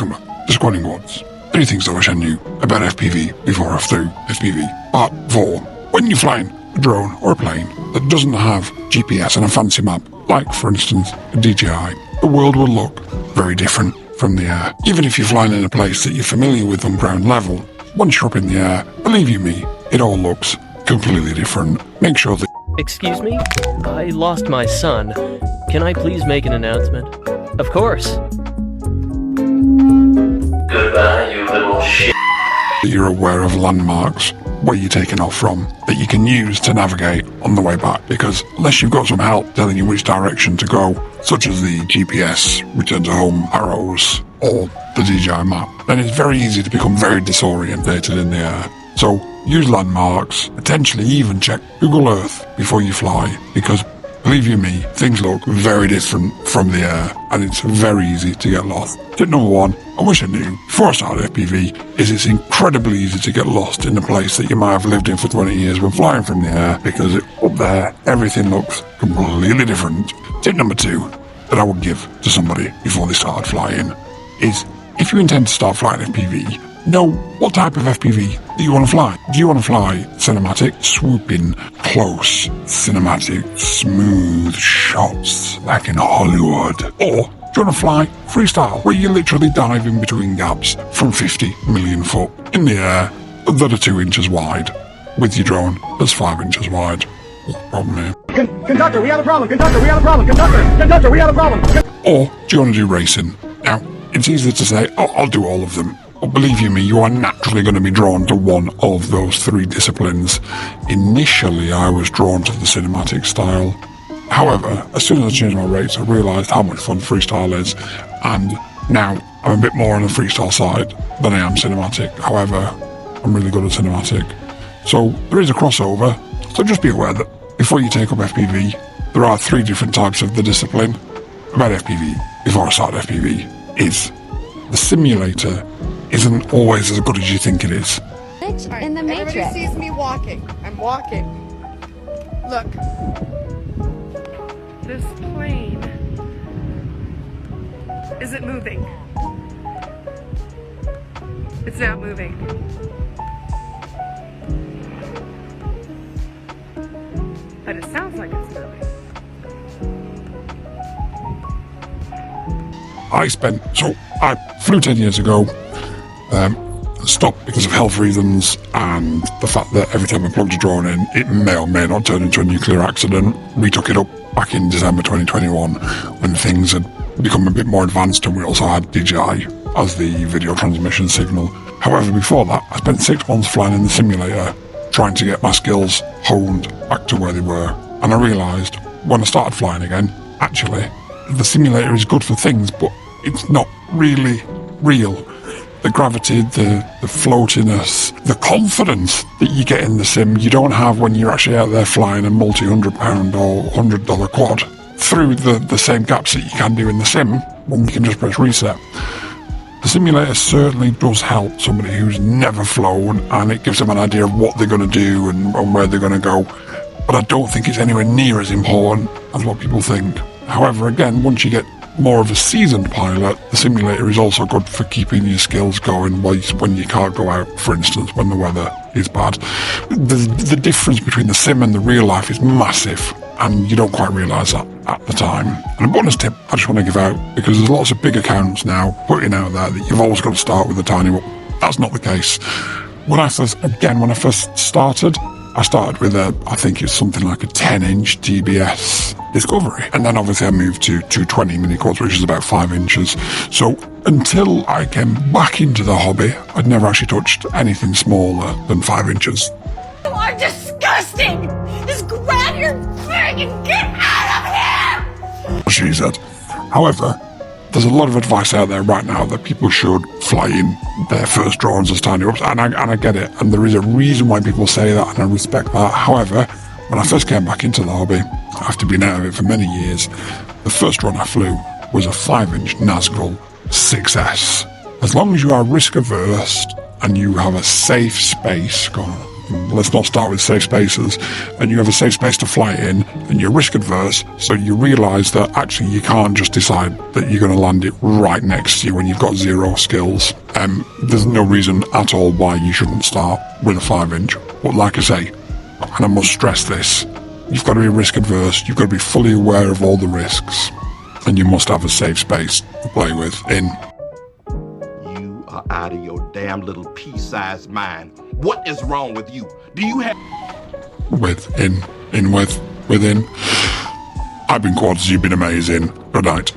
Welcome back to Squatting Quads. 3 things I wish I knew about FPV before I flew FPV. Part 4. When you're flying a drone or a plane that doesn't have GPS and a fancy map, like for instance a DJI, the world will look very different from the air. Even if you're flying in a place that you're familiar with on ground level, once you're up in the air, believe you me, it all looks completely different. Make sure that... Excuse me? I lost my son. Can I please make an announcement? Of course. Goodbye, you little shit. that you're aware of landmarks where you're taking off from that you can use to navigate on the way back, because unless you've got some help telling you which direction to go, such as the GPS return to home arrows or the DJI map, then it's very easy to become very disorientated in the air. So use landmarks, potentially even check Google Earth before you fly, because believe you me, things look very different from the air and it's very easy to get lost. Tip number 1, I wish I knew before I started FPV, is it's incredibly easy to get lost in a place that you might have lived in for 20 years when flying from the air, because up there everything looks completely different. Tip number 2 that I would give to somebody before they started flying is, if you intend to start flying FPV, know what type of FPV that you want to fly. Do you want to fly cinematic, swooping, close, cinematic, smooth shots like in Hollywood? Or do you want to fly freestyle, where you literally dive in between gaps from 50 million foot in the air that are 2 inches wide, with your drone that's 5 inches wide? What's the problem here? Conductor, we have a problem! Conductor, we have a problem! Conductor, we have a problem! Or do you want to do racing? Now, it's easy to say, oh, I'll do all of them. But believe you me, you are naturally going to be drawn to one of those 3 disciplines. Initially, I was drawn to the cinematic style. However, as soon as I changed my rates, I realised how much fun freestyle is, and now I'm a bit more on the freestyle side than I am cinematic. However, I'm really good at cinematic. So there is a crossover, so just be aware that before you take up FPV, there are 3 different types of the discipline. About FPV, before I started FPV, is the simulator isn't always as good as you think it is. Right, in the Everybody Matrix. sees me walking. I'm walking. Look. This plane. Is it moving? It's not moving. But it sounds like it's moving. I flew 10 years ago, stopped because of health reasons and the fact that every time I plugged a drone in, it may or may not turn into a nuclear accident. We took it up back in December 2021 when things had become a bit more advanced and we also had DJI as the video transmission signal. However, before that, I spent 6 months flying in the simulator, trying to get my skills honed back to where they were. And I realised when I started flying again, actually, the simulator is good for things, but it's not really real. The gravity, the floatiness, the confidence that you get in the sim, you don't have when you're actually out there flying a multi-100-pound or $100 quad through the same gaps that you can do in the sim when you can just press reset. The simulator certainly does help somebody who's never flown, and it gives them an idea of what they're going to do and where they're going to go. But I don't think it's anywhere near as important as what people think. However, again, once you get more of a seasoned pilot, the simulator is also good for keeping your skills going when you can't go out, for instance, when the weather is bad. The difference between the sim and the real life is massive, and you don't quite realise that at the time. And a bonus tip I just want to give out, because there's lots of big accounts now putting out there that you've always got to start with a tiny one. That's not the case. When I first started, I started with I think it's something like a 10-inch TBS Discovery. And then obviously I moved to 220 mini quads, which is about 5 inches. So until I came back into the hobby, I'd never actually touched anything smaller than 5 inches. You are disgusting! Just grab your thing and get out of here! She said. However, there's a lot of advice out there right now that people should fly in their first drones as tiny ups, and I get it, and there is a reason why people say that, and I respect that. However, when I first came back into the hobby, after being out of it for many years, the first drone I flew was a 5-inch Nazgul 6S. As long as you are risk averse and you have a safe space, let's not start with safe spaces, and you have a safe space to fly in, and you're risk adverse, so you realise that actually you can't just decide that you're going to land it right next to you when you've got zero skills. There's no reason at all why you shouldn't start with a 5-inch. But like I say, and I must stress this, you've got to be risk adverse, you've got to be fully aware of all the risks, and you must have a safe space to play with in. You are out of your damn little pea-sized mind. What is wrong with you? Do you have... Within. I've been Quads, you've been amazing. Good night.